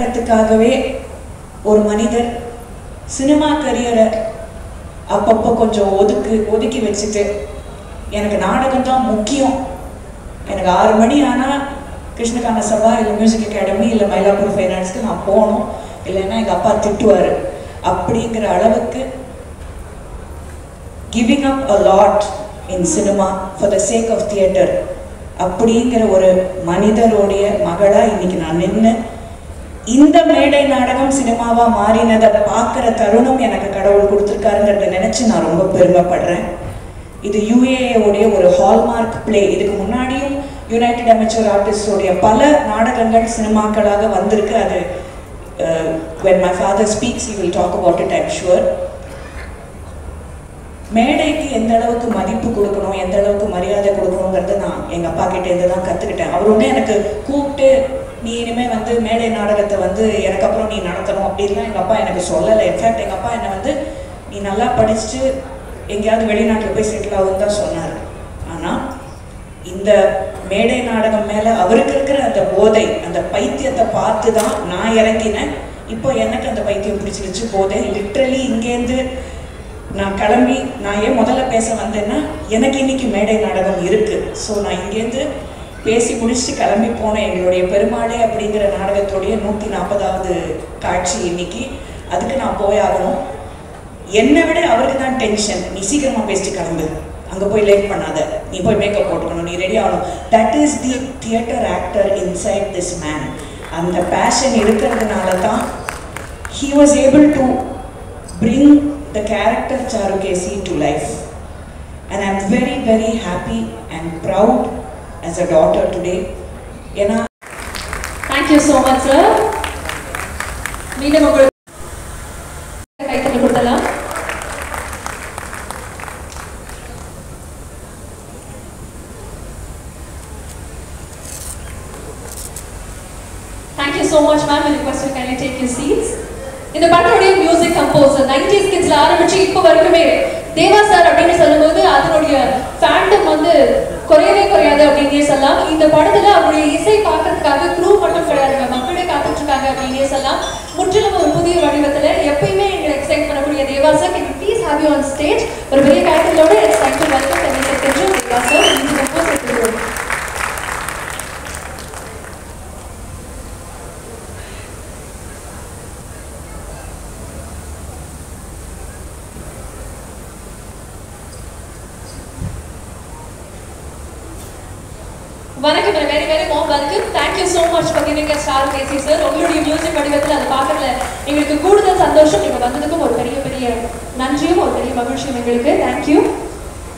நாடகத்துக்காகவே ஒரு மனிதர் சினிமா கரியரை அப்பப்போ கொஞ்சம் ஒதுக்கி வச்சுட்டு எனக்கு நாடகம் தான் முக்கியம், எனக்கு 6 மணி ஆனால் கிருஷ்ணகான சபா இல்லை மியூசிக் அகாடமி இல்லை மயிலாப்பூர் ஃபைனான்ஸ்க்கு நான் போகணும், இல்லைன்னா எங்கள் அப்பா திட்டுவார் அப்படிங்கிற அளவுக்கு giving up a lot in cinema for the sake of theatre அப்படிங்கிற ஒரு மனிதருடைய மகளா இன்னைக்கு நான் நின்று இந்த மேடை நாடகம் சினிமாவா மாறினதை பார்க்குற தருணம் எனக்கு கடவுள் கொடுத்துருக்காருங்கிறத நினைச்சு நான் ரொம்ப பெருமைப்படுறேன். இது UAA உடைய ஒரு ஹால்மார்க் பிளே. இதுக்கு முன்னாடியும் யுனைடெட் அமெச்சூர் ஆர்டிஸ்டோடைய பல நாடகங்கள் சினிமாக்களாக வந்திருக்கு. அது when my father speaks he will talk about it, I'm sure. மேடைக்கு எந்த அளவுக்கு மதிப்பு கொடுக்கணும், எந்த அளவுக்கு மரியாதை கொடுக்கணுங்கிறத நான் எங்கள் அப்பா கிட்டேருந்து தான் கற்றுக்கிட்டேன். அவர் ஒன்றே எனக்கு கூப்பிட்டு நீ இனிமேல் வந்து மேடை நாடகத்தை வந்து எனக்கு அப்புறம் நீ நடத்தணும் அப்படின்லாம் எங்கள் அப்பா எனக்கு சொல்லலை. இன்ஃபேக்ட் எங்கள் அப்பா என்னை வந்து நீ நல்லா படிச்சுட்டு எங்கேயாவது வெளிநாட்டில் போய் செட்டில் ஆகுன்னு தான் சொன்னார். ஆனால் இந்த மேடை நாடகம் மேலே அவருக்கு இருக்கிற அந்த போதை, அந்த பைத்தியத்தை பார்த்து தான் நான் இறங்கினேன். இப்போ எனக்கு அந்த பைத்தியம் பிடிச்சிருச்சு போதை. லிட்ரலி இங்கேருந்து நான் கிளம்பி நான் ஏன் முதல்ல பேச வந்தேன்னா எனக்கு இன்னைக்கு மேடை நாடகம் இருக்குது. ஸோ நான் இங்கேருந்து பேசி முடிச்சுட்டு கிளம்பி போனேன். எங்களுடைய பெருமாளே அப்படிங்கிற நாடகத்தோடைய 140வது காட்சி இன்னைக்கு. அதுக்கு நான் போயாகணும். என்னை விட அவருக்கு தான் டென்ஷன். நீ சீக்கிரமாக பேசிட்டு கிளம்பு, அங்கே போய் லேட் பண்ணாத, நீ போய் மேக்கப் போட்டுக்கணும், நீ ரெடி ஆகணும். That is the theatre actor inside this man. அந்த பேஷன் இருக்கிறதுனால தான் he was able to bring the character Charukesi to life. And I'm very, very happy and proud as a daughter today. Thank you so much, sir. Meedum ungal kaithala kodala. Thank you so much, ma'am. I request you kindly take your seats. இந்த படத்தோட music composer 90s கிட்ஸ்ல ஆரம்பிச்சு இப்போ வரைக்குமே தேவா sir அப்படின்னு சொல்லும்போது அதனுடைய Phantom வந்து குறையாது அப்படின்னே சொல்லலாம். இந்த படத்துல அவருடைய இசை பார்க்கறதுக்காக க்ரூ மட்டும் கிடையாது, மக்களே காத்துட்டு இருக்காங்க அப்படின்னே சொல்லலாம். முற்றிலும் ஒரு புதிய வடிவத்துல எப்பயுமே எங்களை எக்ஸைட் பண்ணக்கூடிய Deva sir, can you please have you on stage. ஒரு பெரிய கைத்தட்டலோட it's time to welcome Chennai secretary Deva sir. இந்த கம்போசர் வணக்கம், very very warm welcome. Thank you so much for giving us Charukesi sir. உங்களுடைய மியூசிக் வடிவத்தில் அதை பார்க்கறதுல எங்களுக்கு கூடுதல் சந்தோஷம். நீங்க வந்ததுக்கும் ஒரு பெரிய நன்றியும் ஒரு பெரிய மகிழ்ச்சியும் எங்களுக்கு. Thank you.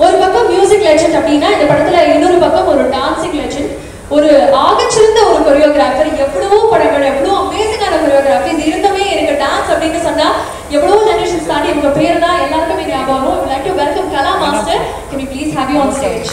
ஒரு பக்கம் மியூசிக் லெஜெண்ட் அப்படின்னா இந்த படத்துல இன்னொரு பக்கம் ஒரு டான்சிங் லெஜெண்ட், ஒரு ஆகச்சிறந்த ஒரு கொரியோகிராஃபர். எவ்வளவோ படங்கள், எவ்வளோ அமேசிங்கான கொரியோகிராஃபிஸ் இருந்தமே எனக்கு டான்ஸ் அப்படின்னு சொன்னா எவ்வளோ ஜெனரேஷன்ஸ் தாண்டி உங்க பேர் தான் எல்லாருக்குமே ஞாபகம் வரும். I'd like to welcome Kala Master. Can we please have you on stage?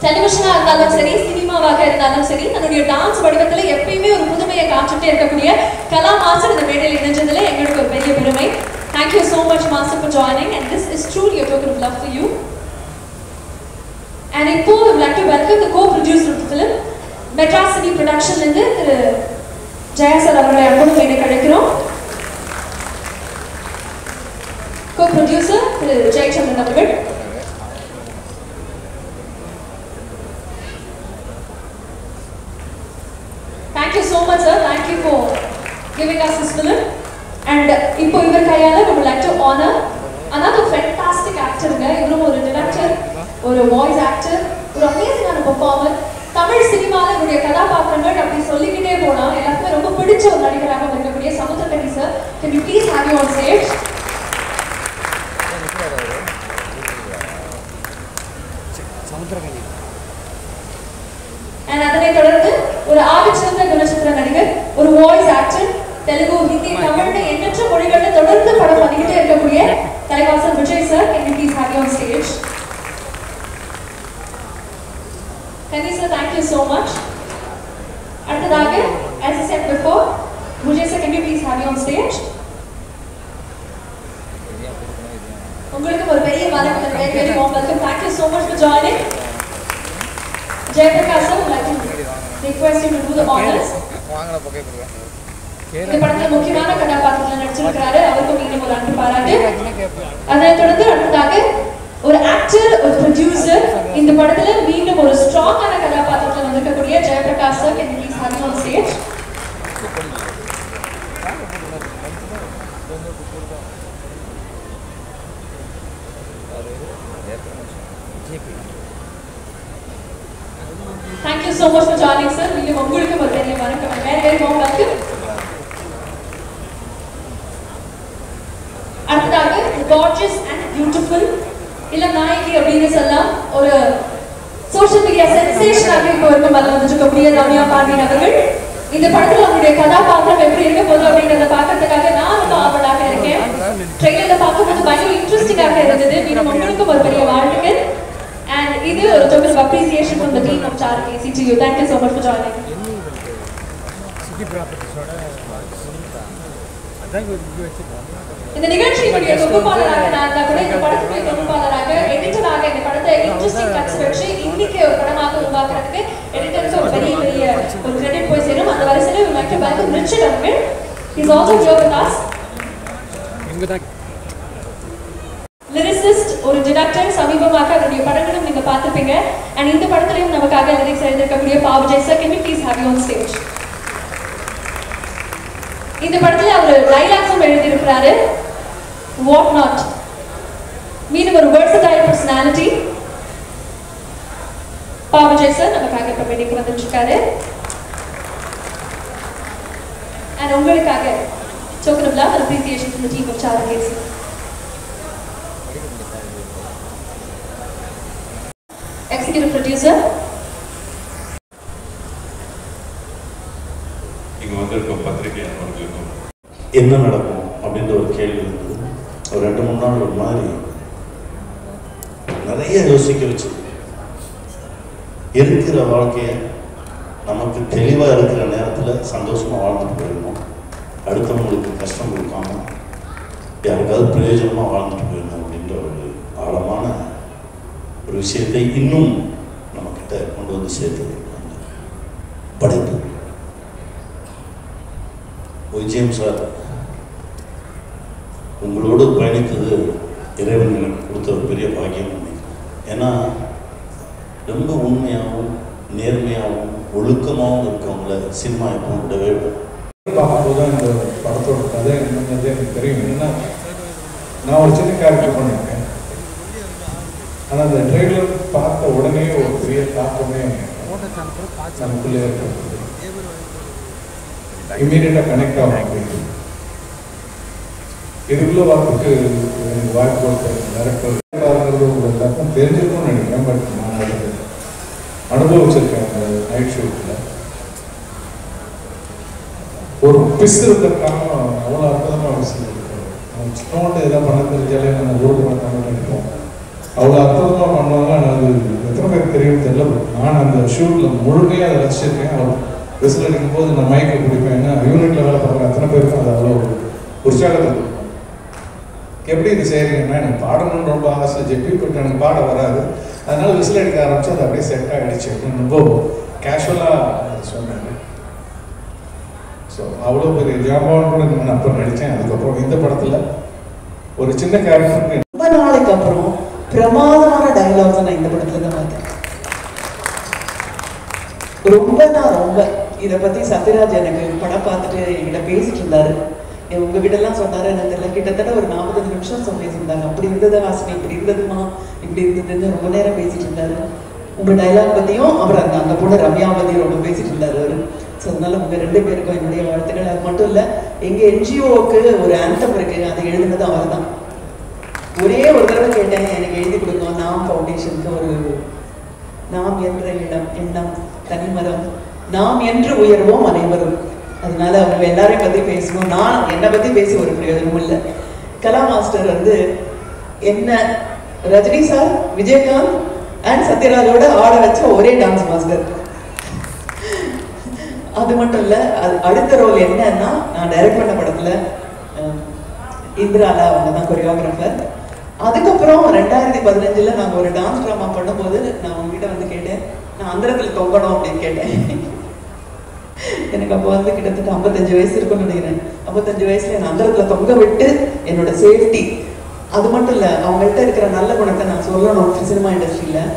டெலிவிஷனா இருந்தாலும் சரி, சினிமாவாக இருந்தாலும் சரி, தன்னுடைய டான்ஸ் வடிவத்துல எப்பயுமே ஒரு புதுமையை காட்டுட்டே இருக்கக்கூடிய கலா மாஸ்டர் இந்த மேடையில் இணைஞ்சதுல எங்களுக்கு ஒரு பெரிய பெருமை. Thank you so much master for joining, and this is truly a token of love for you. And இப்போ I would like to welcome the co-producer of the film, Madras City Production இருந்து திரு Jaya sir அவர்களை அன்போடு மேடைக்கு அழைக்கிறோம். Co-producer திரு ஜெயச்சந்திரன் அவர்கள். Thank you so much, sir. Thank you for giving us this film. And இப்போ இவர் கையால we would like to honor another fantastic actor. இவரும் ஒரு director, ஒரு voice actor, ஒரு அமேசிங்கான performer. தமிழ் சினிமால இவருடைய கதாபாத்திரங்கள் அப்படி சொல்லிக்கிட்டே போனா எல்லாருக்குமே ரொம்ப பிடிச்ச ஒரு நடிகராக இருக்கக்கூடிய Samuthirakani sir. Can you please have you on stage? Samuthirakani. And அதனை தொடர்ந்து ஒரு ஆகச்சிறந்த குணச்சித்திர நடிகர், ஒரு வாய்ஸ் ஆக்டர், தெலுங்கு, ஹிந்தி, தமிழ்னு எண்ணற்ற மொழிகள்ல தொடர்ந்து படம் பண்ணிக்கிட்டே இருக்கக்கூடிய Thalaivasal Vijay sir. Can you please have you on stage? Kani sir, thank you so much. அடுத்ததாக, as I said before, Vijay sir, can you please have you on stage? very warm welcome. Thank you so much for joining. Jayaprakash sir, would like to request you to do the honors. இந்த படத்துல முக்கியமான கதாபாத்திரத்துல நடிச்சிருக்காரு. அவருக்கு மீண்டும் ஒரு அன்பு பாராட்டு. அதை தொடர்ந்து அடுத்ததாக ஒரு ஆக்டர், ஒரு ப்ரொடியூசர், இந்த படத்துல மீண்டும் ஒரு ஸ்ட்ராங்கான கதாபாத்திரத்துல வந்திருக்கக்கூடிய Jayaprakash sir, can you please have him on stage? Thank you so much for joining sir. மீண்டும் உங்களுக்கு ஒரு பெரிய வணக்கம். Very warm welcome. அடுத்ததாக gorgeous and beautiful இளம் நாயகி அப்படின்னு சொல்லலாம், ஒரு சோஷியல் மீடியா சென்சேஷனாக இப்போ இருக்கும் வந்துருக்கக்கூடிய ரம்யா பாண்டியன் அவர்கள். இந்த படத்துல அவங்களுடைய கதாபாத்திரம் எப்படி இருக்க போகுது அப்படின்றத பார்க்கறதுக்காக நான் ரொம்ப ஆவலாக இருக்கேன். ட்ரெய்லர்ல பார்க்கும்போது பயங்கர இன்ட்ரெஸ்டிங்காக இருந்தது. மீண்டும் உங்களுக்கும் ஒரு பெரிய வாழ்த்துக்கள். And இது ஒரு token of appreciation from the team of Charuk AC to you. Thank you so much for joining. இந்த நிகழ்ச்சியினுடைய தொகுப்பாளராக நான் கூட இந்த படத்துடைய தொகுப்பாளராக எடிட்டராக இந்த படத்தை இன்ட்ரெஸ்டிங் கட்ஸ் வச்சு இன்னைக்கு ஒரு படமாக உருவாக்குறதுக்கு எடிட்டருக்கு ஒரு பெரிய ஒரு கிரெடிட் போய் சேரும். அந்த வரிசையில் we like to welcome Richard அவர்கள். He is also here with us. Lyricist, ஒரு டிரெக்டர், சமீபமாக அவருடைய படங்களும் நீங்க பார்த்திருப்பீங்க. அண்ட் இந்த படத்திலையும் நமக்காக லிரிக்ஸ் எழுதிருக்கக்கூடிய Pa Vijay sir, can we please have you on stage? இந்த படத்துல அவர் டைலாக்ஸும் எழுதியிருக்கிறாரு. வாட் நாட், மீண்டும் ஒரு versatile personality. பாவஜய் சார் நமக்காக இப்ப மேடைக்கு வந்துட்டு இருக்காரு. அண்ட் உங்களுக்காக token of love and appreciation from the team of Charuk AC. Executive producer. இங்க வந்திருக்க பத்திரிகையாளர்களுக்கும் என்ன நடக்கும் அப்படின்ற ஒரு கேள்வி இருந்தது. ஒரு 2-3 நாள் ஒரு மாதிரி நிறைய யோசிக்க வச்சு, இருக்கிற வாழ்க்கையை நமக்கு தெளிவாக இருக்கிற நேரத்தில் சந்தோஷமாக வாழ்ந்துட்டு போயிடணும், அடுத்தவங்களுக்கு கஷ்டம் கொடுக்காம யாருக்காவது பிரயோஜனமாக வாழ்ந்துட்டு போயிடணும் அப்படின்ற ஒரு ஆழமான ஒரு விஷயத்தை இன்னும் நம்மக்கிட்ட கொண்டு வந்து சேர்த்தது படைப்பு. விஜயம் சார், உங்களோடு பயணித்தது இறைவன் எனக்கு கொடுத்த ஒரு பெரிய பாக்கியம் நினைக்கிறேன். ஏன்னா ரொம்ப உண்மையாகவும் நேர்மையாகவும் ஒழுக்கமாகவும் இருக்கவங்கள சினிமா எப்பவும் விடவே பார்க்கும்போது தான் இந்த படத்தோட கதை என்னங்கிறது எனக்கு தெரியும். என்னன்னா, நான் ஒரு சின்ன கேரக்டர் பண்ணியிருக்கேன். ஆனால் அந்த ட்ரெய்லர் பார்த்த உடனே ஒரு பெரிய தாக்கமே நமக்குள்ளே இருக்கிறது. இம்மீடியட்டாக கனெக்ட் ஆகும். அப்படின்னு இதுக்குள்ள வார்த்தைக்கு எனக்கு வாய்ப்பு கொடுத்த டேரக்டர் உங்களுக்கு எல்லாருக்கும் தெரிஞ்சிருக்கும்னு நினைக்கிறேன். பட் நான் அதை அனுபவிச்சிருக்கேன். அந்த நைட் ஷூட்டில் ஒரு பிஸ் இருக்கிறதுக்காக அவ்வளோ அற்புதமாக பிஸ் இருக்காரு. சின்னோண்டு எதாவது பண்ண தெரிஞ்சாலே நம்ம ஊருக்கு பண்ண நினைப்போம். அவ்வளோ அற்புதமாக பண்ணுவாங்க. ஆனால் அது எத்தனை பேருக்கு தெரியும் தெரியல. நான் அந்த ஷூட்டில் முழுமையாக அதை ரசிச்சிருக்கேன். அவர் விசில் அடிக்கும் போது நான் மைக்கை பிடிப்பேன். ஏன்னா யூனிட்டில் வேலை பார்க்குற அத்தனை பேருக்கும் அது அவ்வளோ உற்சாகத்தை கொடுக்கும். எப்படி இது செய்கிறீங்கன்னா, எனக்கு பாடணும்னு ரொம்ப ஆசை ஜெட்டி, பட் எனக்கு பாட வராது. அதனால விசில் அடிக்க ஆரம்பிச்சு அது அப்படியே செட் ஆகிடுச்சு அப்படின்னு ரொம்ப கேஷுவலாக சொன்னாங்க. ஸோ அவ்வளோ பெரிய ஜாபான் கூட நான் அப்புறம் நடித்தேன். அதுக்கப்புறம் இந்த படத்தில் ஒரு சின்ன கேரக்டருக்கு ரொம்ப நாளைக்கு அப்புறம் பிரமாதமான டயலாக்ஸ் நான் இந்த படத்துல தான் பார்த்தேன். ரொம்ப இதை பத்தி சத்யராஜ் எனக்கு படம் பார்த்துட்டு என்கிட்ட பேசிட்டு இருந்தாரு. உங்ககிட்ட எல்லாம் சொன்னாரு எனக்கு தெரியல, கிட்டத்தட்ட ஒரு 45 நிமிஷம் பேசியிருந்தாங்க. அப்படி இருந்தது வாசனை, இப்படி இருந்ததுமா, இப்படி இருந்ததுன்னு ரொம்ப நேரம் பேசிட்டு இருந்தாரு. உங்க டைலாக் பத்தியும் அவர் அந்த பொண்ணு ரம்யா பத்தியும் ரொம்ப பேசிட்டு இருந்தாரு அவரு. ஸோ அதனால உங்க 2 பேருக்கும் என்னுடைய வாழ்த்துக்கள். அது மட்டும் இல்ல, எங்க என்ஜிஓவுக்கு ஒரு ஆந்தம் இருக்கு, அதை எழுதுனது அவர் தான். ஒரே ஒரு தடவை கேட்டேன், எனக்கு எழுதி கொடுங்க. நாம் ஃபவுண்டேஷனுக்கு ஒரு நாம் என்ற எண்ணம் தனிமரம், நாம் என்று உயர்வோம் அனைவரும். அதனால அவங்க எல்லாரையும் பத்தி பேசணும். நான் என்னை பத்தி பேசி ஒரு பிரயோஜனமும் இல்லை. கலா மாஸ்டர் என்ன ரஜினி சார், விஜயகாந்த் அண்ட் சத்யராஜோட ஆட வச்ச ஒரே டான்ஸ் மாஸ்டர். அது மட்டும் இல்ல, அடுத்த ரோல் என்னன்னா, நான் டைரக்ட் பண்ண படத்துல இந்திராலா அவங்க தான் கொரியோகிராஃபர். அதுக்கப்புறம் 2015 நாங்கள் ஒரு டான்ஸ் ட்ராமா பண்ணும்போது நான் உங்ககிட்ட வந்து கேட்டேன், நான் அந்தரத்தில் தொங்கணும் அப்படின்னு கேட்டேன். எனக்கு அப்போ வந்து கிட்டத்தட்ட 55 வயசு இருக்குன்னு நினைக்கிறேன். 55 வயசுல என்னை அந்தரத்தில் தொங்க விட்டு என்னோட சேஃப்டி, அது மட்டும் இல்லை அவங்கள்ட்ட இருக்கிற நல்ல குணத்தை நான் சொல்லணும். சினிமா இண்டஸ்ட்ரியில்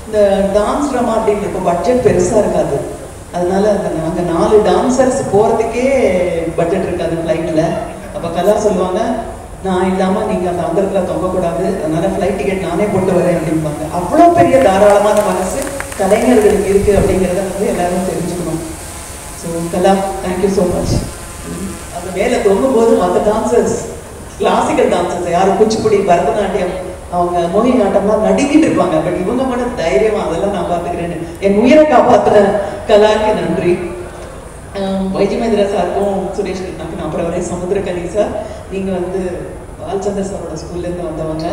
இந்த டான்ஸ் ட்ராமா அப்படின்னு இப்போ பட்ஜெட் பெருசாக இருக்காது. அதனால நாங்கள் 4 டான்சர்ஸ் போகிறதுக்கே பட்ஜெட் இருக்காது ஃப்ளைட்டில். அப்போ கலா சொல்லுவாங்க, நான் இல்லாமல் நீங்கள் அந்த அந்தரத்தில் தொங்கக்கூடாது, அதனால ஃப்ளைட் டிக்கெட் நானே போட்டு வரேன் அப்படிம்பாங்க. அவ்வளோ பெரிய தாராளமான மனசு கலைஞர்களுக்கு இருக்குது அப்படிங்கிறத வந்து எல்லாரும் தெரிஞ்சுக்கணும். ஸோ கலா, தேங்க்யூ ஸோ மச். அந்த மேலே தொங்கும்போது மற்ற டான்சர்ஸ், கிளாசிக்கல் டான்சர்ஸ் யாரும் குச்சிப்புடி, பரதநாட்டியம், அவங்க மோகினி ஆட்டம்லாம் நடிக்கிட்டு இருப்பாங்க. பட் இவங்க மட்டும் தைரியமா அதெல்லாம் நான் பார்த்துக்கிறேன்னு என் உயிரை காப்பாற்றுற கலாக்கு நன்றி. வைஜமேந்திரா சாருக்கும் சுரேஷ் கிருஷ்ணாக்கும் அப்புறம் வரை சமுத்திரகனி சார், நீங்கள் வந்து பால்சந்தர் சாரோட ஸ்கூல்லேருந்து வந்தவங்க.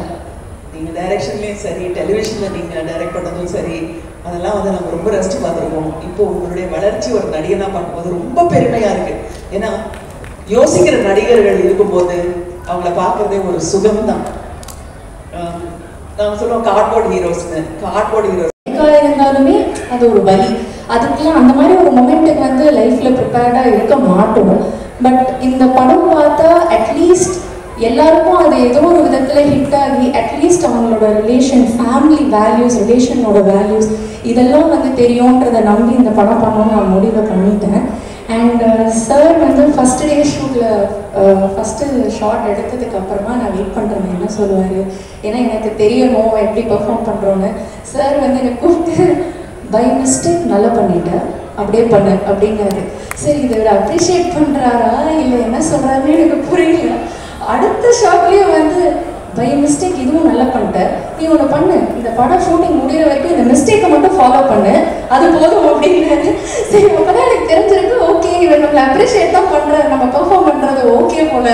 நீங்கள் டைரக்ஷன்லேயும் சரி, டெலிவிஷனில் நீங்கள் டைரக்ட் பண்ணதும் சரி, அதெல்லாம் வந்து நம்ம ரொம்ப ரசித்து பார்த்துருக்கோம். இப்போ உங்களுடைய வளர்ச்சி ஒரு நடிகனாக பார்க்கும்போது ரொம்ப பெருமையாக இருக்குது. ஏன்னா யோசிக்கிற நடிகர்கள் இருக்கும்போது அவங்கள பார்க்குறதே ஒரு சுகம்தான். நாங்கள் சொல்லுவோம் கார்ட்போர்ட் ஹீரோஸ்னு. கார்ட்போர்ட் ஹீரோஸ் இருந்தாலுமே அது ஒரு வலி. அதுக்கெல்லாம் அந்த மாதிரி ஒரு மொமெண்ட்டுக்கு வந்து லைஃப்பில் ப்ரிப்பேர்டாக இருக்க மாட்டோம். பட் இந்த படம் பார்த்தா அட்லீஸ்ட் எல்லாருக்கும் அது ஏதோ ஒரு விதத்தில் ஹிட் ஆகி அட்லீஸ்ட் அவங்களோட ரிலேஷன், ஃபேமிலி வேல்யூஸ், ரிலேஷனோட வேல்யூஸ் இதெல்லாம் வந்து தெரியுன்றதை நம்பி இந்த படம் பண்ணணும்னு நான் முடிவை பண்ணிட்டேன். அண்ட் சார் வந்து ஃபஸ்ட்டு டே ஷூட்டில் ஃபஸ்ட்டு ஷார்ட் எடுத்ததுக்கு அப்புறமா நான் வெயிட் பண்ணுறேன் என்ன சொல்லுவார், ஏன்னா எனக்கு தெரியணும் எப்படி பெர்ஃபார்ம் பண்ணுறோன்னு. சார் வந்து எனக்கு கூப்பிட்டு பை மிஸ்டேக் நல்லா பண்ணிட்டேன், அப்படியே பண்ணு அப்படிங்கிறாரு. சரி, இதை விட அப்ரிஷியேட் பண்ணுறாரா இல்லை என்ன சொல்கிறாருன்னு எனக்கு புரியல. அடுத்த ஷாட்லேயே வந்து பை மிஸ்டேக் இதுவும் நல்லா பண்ணிட்டேன், நீ ஒன்று பண்ணு, இந்த படம் ஷூட்டிங் முடிகிற வரைக்கும் இந்த மிஸ்டேக்கை மட்டும் ஃபாலோ பண்ணு, அது போதும் அப்படின்னாரு. சரி, அப்போ தான் எனக்கு தெரிஞ்சிருக்கு, ஓகே இவர் நம்மளை அப்ரிஷியேட் தான் பண்ணுறாரு, நம்ம பெர்ஃபார்ம் பண்ணுறது ஓகே போல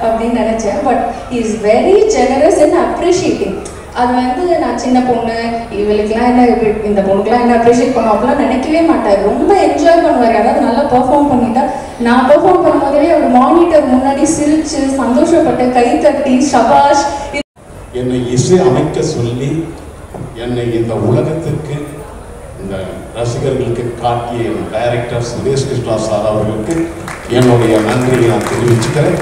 அப்படின்னு நினச்சேன். But is very generous and appreciating. அது வந்து நான் சின்ன பொண்ணு, இவளுக்குலாம் என்ன, இந்த பொண்ணுக்குலாம் என்ன அப்ரிஷியேட் பண்ணும் அப்படிலாம் நினைக்கவே மாட்டார். ரொம்ப என்ஜாய் பண்ணுவார். அதாவது நல்லா பெர்ஃபார்ம் பண்ணிட்டா, நான் பெர்ஃபார்ம் பண்ணும்போதே அவர் மானிட்டர் முன்னாடி சிரிச்சு சந்தோஷப்பட்டு கை தட்டி ஷபாஷ். என்னை இசை அமைக்க சொல்லி என்னை இந்த உலகத்திற்கு, இந்த ரசிகர்களுக்கு காட்டிய என் டைரக்டர் சுரேஷ் கிருஷ்ணா சார் அவர்களுக்கு என்னுடைய நன்றியை நான் தெரிவிச்சுக்கிறேன்.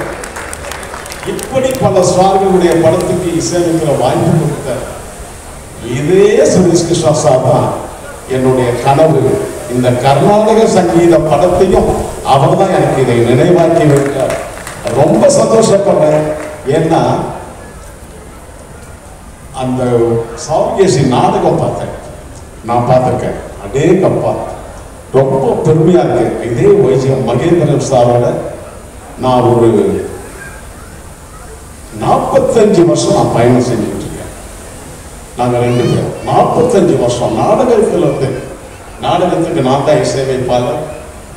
இப்படி பல ஸ்டார்களுடைய படத்துக்கு இசையமைக்கிற வாய்ப்பு கொடுத்த இதே சுரேஷ் கிருஷ்ணா சார் தான் என்னுடைய கனவு. இந்த கர்நாடக சங்கீத படத்தையும் அவர் தான் எனக்கு இதை நினைவாக்கி வைத்தார். ரொம்ப சந்தோஷப்படுறேன். ஏன்னா அந்த சாவுகேசி நாடகம் பார்த்தேன், நான் பார்த்துருக்கேன். அடேங்கப்பா, ரொம்ப பெருமையா இருக்கு. இதே வைஜிஎம் மகேந்திரன் சாரோட நான் ஒரு 45 வருஷம் நான் பயணம் செஞ்சுட்டு இருக்கேன். நாங்கள் 2 பேரும் 45 வருஷம் நாடகத்தில் வந்து, நாடகத்துக்கு நான் தான் இசையமைப்பாளர்,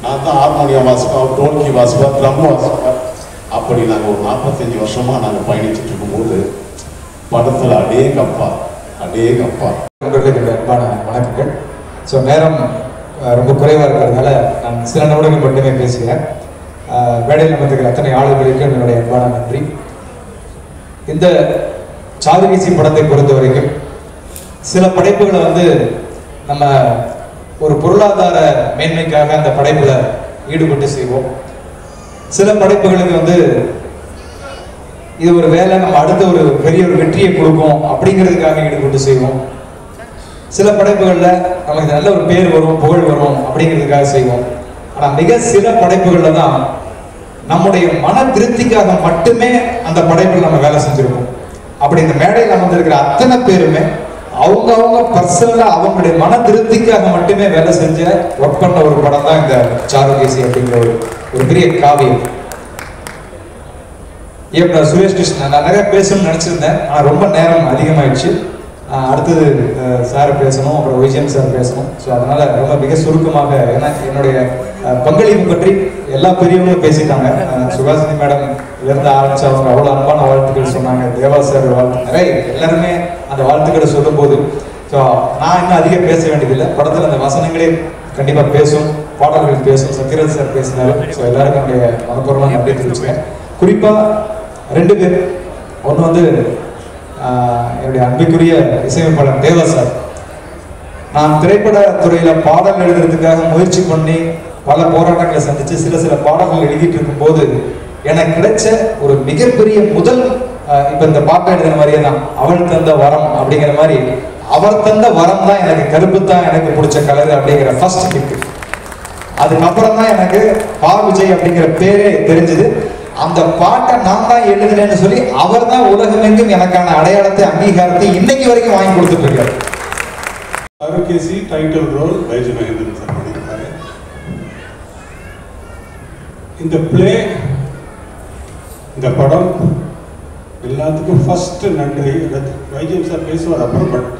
நான் தான் ஹார்மோனியம் வாசிப்பேன், டோல்கி வாசிப்பேன், ட்ரம் வாசிப்பேன். அப்படி நாங்கள் ஒரு 45 வருஷமா நாங்கள் பயணிச்சுட்டு இருக்கும்போது படத்தில் அடேங்கப்பா அடேங்கப்பா. நண்பர்களுக்கு அன்பான வணக்கங்கள். ஸோ நேரம் ரொம்ப குறைவாக இருக்கிறதுனால நான் சில நிமிடங்கள் மட்டுமே பேசுகிறேன். மேடையில் நமக்கு அத்தனை ஆளுகளுக்கு என்னுடைய அன்பான நன்றி. இந்த சாருகேசி படத்தை பொறுத்த வரைக்கும் சில படைப்புகளை வந்து நம்ம ஒரு பொருளாதார மேன்மைக்காக அந்த படைப்புல ஈடுபட்டு செய்வோம். சில படைப்புகளுக்கு வந்து இது ஒரு வேலை, நம்ம அடுத்த ஒரு பெரிய ஒரு வெற்றியை கொடுக்கும் அப்படிங்கிறதுக்காக ஈடுபட்டு செய்வோம். சில படைப்புகள்ல நமக்கு நல்ல ஒரு பேர் வரும், புகழ் வரும் அப்படிங்கிறதுக்காக செய்வோம். ஆனா மிக சில படைப்புகள்ல தான் நம்முடைய மன திருப்திக்காக மட்டுமே அந்த படைப்பில் நம்ம வேலை செஞ்சிருக்கோம். அப்படி இந்த மேடையில் அமர்ந்திருக்கிற அத்தனை பேருமே அவங்க பர்சனலா அவங்களுடைய மன திருப்திக்காக மட்டுமே வேலை செஞ்ச ஒர்க் பண்ண ஒரு படம் தான் இந்த சாருகேசி அப்படிங்கிற ஒரு பெரிய காவியம். இயக்குனர் சுரேஷ் கிருஷ்ணன், நான் நிறைய பேசணும்னு நினைச்சிருந்தேன், ஆனால் ரொம்ப நேரம் அதிகமாயிடுச்சு. அடுத்தது சார் பேசணும், அப்புறம் விஜயம் சார் பேசணும். ஸோ அதனால ரொம்ப மிக சுருக்கமாக, ஏன்னா என்னுடைய பங்களிப்பு பற்றி எல்லா பெரியவங்களும் பேசிட்டாங்க. சுகாசினி மேடம் இருந்து ஆரம்பிச்சு அவங்க அவ்வளோ அன்பான வாழ்த்துக்கள் சொன்னாங்க. தேவா சார் வாழ்த்து, நிறைய எல்லாருமே அந்த வாழ்த்துக்களை சொல்லும் போது ஸோ நான் இன்னும் அதிகம் பேச வேண்டியதில்லை. படத்தில் அந்த வசனங்களே கண்டிப்பாக பேசும், பாடல்கள் பேசும், சத்யராஜ் சார் பேசினாலும். ஸோ எல்லாருக்கும் என்னுடைய மனப்பூர்வமாக நன்றி தெரிவிச்சுக்கேன். குறிப்பாக 2 பேர், ஒன்று வந்து என்னுடைய அன்பிற்குரிய இசையமைப்பாளர் தேவா சார். நான் திரைப்பட துறையில் பாடல் எழுதுறதுக்காக முயற்சி பண்ணி பல போராட்டங்களை சந்தித்து சில பாடல்கள் எழுதிட்டு இருக்கும்போது எனக்கு கிடைச்ச ஒரு மிகப்பெரிய முதல் இப்போ இந்த பாட்டை எழுதின மாதிரியே தான், அவள் தந்த வரம் அப்படிங்கிற மாதிரி, அவர் தந்த வரம் தான் எனக்கு கருப்பு தான் எனக்கு பிடிச்ச கலர் அப்படிங்கிற ஃபர்ஸ்ட் கிக். அதுக்கப்புறம் தான் எனக்கு பா விஜய் அப்படிங்கிற பேரே தெரிஞ்சது. அந்த பாட்டை நான் தான் எழுதுனேன்னு சொல்லி அவர் தான் உலகமெங்கும் எனக்கான அடையாளத்தை அங்கீகாரத்தை இன்னைக்கு வரைக்கும் வாங்கி கொடுத்துட்டு இருக்காரு. ஆரோக்கியசி title role Biju Mahendran sir பண்ணியிருக்காரு. இந்த பிளே, இந்த படம் எல்லாத்துக்கும் ஃபர்ஸ்ட் நன்றி. வைஜிஎம் சார் பேசுவார் அப்புறம், பட்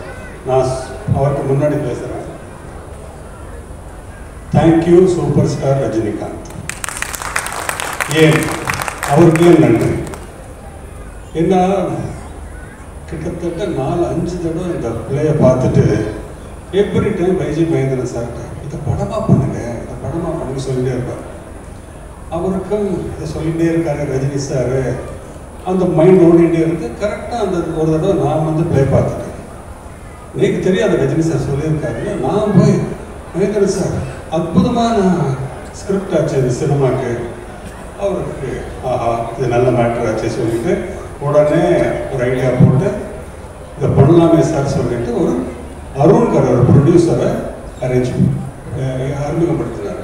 நான் அவருக்கு முன்னாடி பேசுகிறேன். Thank you super star Rajinikanth. ஏன் அவருக்கே நன்றி. என்ன கிட்டத்தட்ட 4-5 தடவை இந்த பிளேயை பார்த்துட்டு எவ்ரி டைம் வைஜி மகேந்திரன் சார்கிட்ட இதை படமாக பண்ணுங்க, இதை படமாக பண்ணுங்க சொல்லிட்டே இருப்பார். அவருக்கும் இதை சொல்லிகிட்டே இருக்காரு ரஜினி சார். அந்த மைண்ட் ஓடிட்டே இருக்கு. கரெக்டாக அந்த ஒரு தடவை நான் வந்து பிளே பார்த்துட்டேன். எனக்கு தெரியாது ரஜினி சார் சொல்லியிருக்காரு. நான் போய் மகேந்திரன் சார் அற்புதமான ஸ்கிரிப்ட் ஆச்சு இந்த சினிமாக்கு, அவருக்கு ஆஹா இது நல்ல மேட்ரு ஆச்சு சொல்லிட்டு உடனே ஒரு ஐடியா போட்டு இதை பண்ணலாமே சார் சொல்லிட்டு ஒரு அருண்கர் ஒரு ப்ரொடியூசரை அறிமுகப்படுத்தினார்.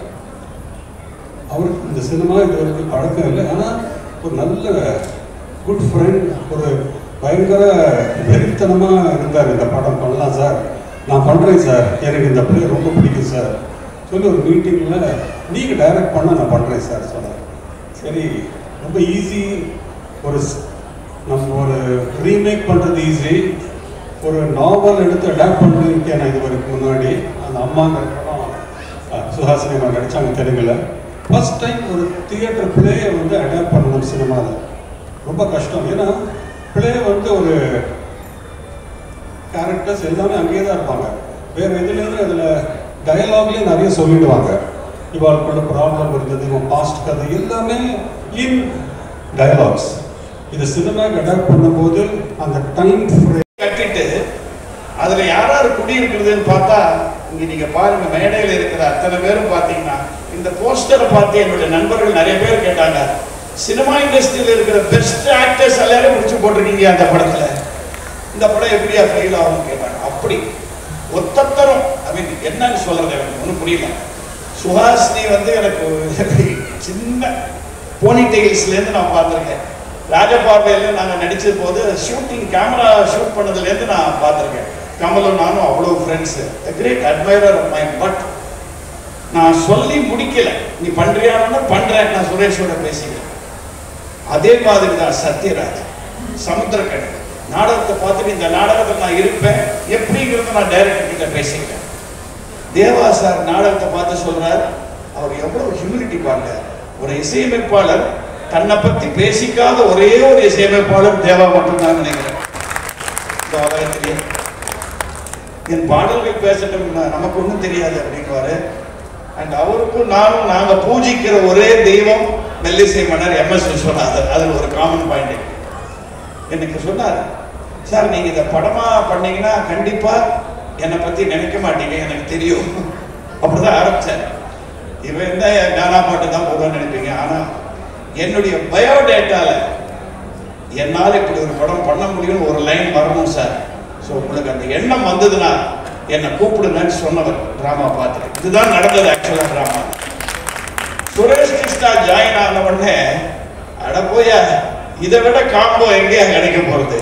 அவருக்கு இந்த சினிமா இது வரைக்கும் பழக்கம் இல்லை, ஆனால் ஒரு நல்ல குட் ஃப்ரெண்ட், ஒரு பயங்கர வெறித்தனமாக இருந்தார். இந்த படம் பண்ணலாம் சார், நான் பண்ணுறேன் சார், எனக்கு இந்த பிள்ளை ரொம்ப பிடிக்கும் சார் சொல்லி ஒரு மீட்டிங்கில் நீங்கள் டைரக்ட் பண்ண நான் பண்ணுறேன் சார் சொன்னார். சரி, ரொம்ப ஈஸி. நம்ம ஒரு ரீமேக் பண்ணுறது ஈஸி, ஒரு நாவல் எடுத்து அடாப்ட் பண்ணிருக்கேன் நான் இது வரைக்கும் முன்னாடி. அந்த அம்மாங்கிற படம் சுஹாசினி அம்மா நடித்தாங்க தெலுங்குல. ஃபர்ஸ்ட் டைம் ஒரு தியேட்டர் பிளேயை வந்து அடாப்ட் பண்ணணும் சினிமாவில். ரொம்ப கஷ்டம். ஏன்னா பிளே வந்து ஒரு கேரக்டர்ஸ் எல்லாமே அங்கேயே தான் இருப்பாங்க. வேறு எதுலேருந்து அதில் டயலாக்லேயே நிறைய சொல்லிடுவாங்க. இவாளுக்குள்ள ப்ராப்ளம் இருந்தது, இவன் பாஸ்ட் கதை எல்லாமே இன் டயலாக்ஸ். இது சினிமாவுக்கு அடாப்ட் பண்ணும்போது அந்த டைம் கட்டிட்டு அதில் யார் யார் குடியிருக்கிறதுன்னு பார்த்தா, இங்கே நீங்கள் பாருங்கள், மேடையில் இருக்கிற அத்தனை பேரும் பார்த்தீங்கன்னா இந்த போஸ்டரை பார்த்து என்னுடைய நண்பர்கள் நிறைய பேர் கேட்டாங்க, சினிமா இண்டஸ்ட்ரியில் இருக்கிற பெஸ்ட் ஆக்டர்ஸ் எல்லாரும் முடிச்சு போட்டிருக்கீங்க அந்த படத்தில், இந்த படம் எப்படியா ஃபெயில் ஆகும்னு கேட்டாங்க. அப்படி ஒத்தத்தரும் ஐ மீன் என்னன்னு சொல்கிறது எனக்கு ஒன்றும் புரியல. சுஹாசினி வந்து எனக்கு சின்ன போனி டெயில்ஸ்லேருந்து நான் பார்த்துருக்கேன். ராஜபார்வையில் நாங்கள் நடித்த போது ஷூட்டிங் கேமரா ஷூட் பண்ணதுலேருந்து நான் பார்த்துருக்கேன். கமலும் நானும் அவ்வளோ friends, great admirer of mind. But நான் சொல்லி முடிக்கலை, நீ பண்ணுறியான்னு பண்ணுறேன். நான் சுரேஷோட பேசிக்கிறேன். அதே மாதிரி தான் சத்யராஜ், சமுத்திரக்கணி நாடகத்தை பார்த்துட்டு இந்த நாடகத்தில் நான் இருப்பேன் எப்படிங்கிறத நான் டைரக்டர் கிட்ட பேசிக்கிறேன். தேவா சார் நாடகத்தை பார்த்து சொல்றார், அவர் எவ்வளவு ஹியூமிலிட்டி பாருங்க. ஒரு இசையமைப்பாளர் தன்னை பற்றி பேசிக்காத ஒரே ஒரு இசையமைப்பாளர் தேவா மட்டும்தான் நினைக்கிறேன் இந்த உலகத்திலேயே. என் பாடல்கள் பேசட்டும், நமக்கு ஒன்றும் தெரியாது அப்படிங்குவாரு. அண்ட் அவருக்கும் நானும் நாங்கள் பூஜிக்கிற ஒரே தெய்வம் மெல்லிசை மன்னர் MS விஸ்வநாதர். அதில் ஒரு காமன் பாயிண்ட் எனக்கு சொன்னார், சார் நீங்கள் இதை படமாக பண்ணீங்கன்னா கண்டிப்பாக என்னை பற்றி நினைக்க மாட்டீங்க, எனக்கு தெரியும். அப்படிதான் ஆரம்பித்தார். இவன் தான் கானா பாட்டு தான் போடுவான்னு நினைப்பீங்க. ஆனால் என்னுடைய பயோடேட்டாவில் என்னால் இப்படி ஒரு படம் பண்ண முடியும்னு ஒரு லைன் வரணும் சார். ஸோ உங்களுக்கு அந்த எண்ணம் வந்ததுன்னா என்னை கூப்பிடுங்கன்னு சொன்னவர் ட்ராமா பார்த்துட்டு. இதுதான் நடந்தது ஆக்சுவலாக ட்ராமா. சுரேஷ் கிருஷ்ணா ஜாயின் ஆன உடனே அட போய் இதை விட காம்போ எங்கேயா கிடைக்க போகிறது,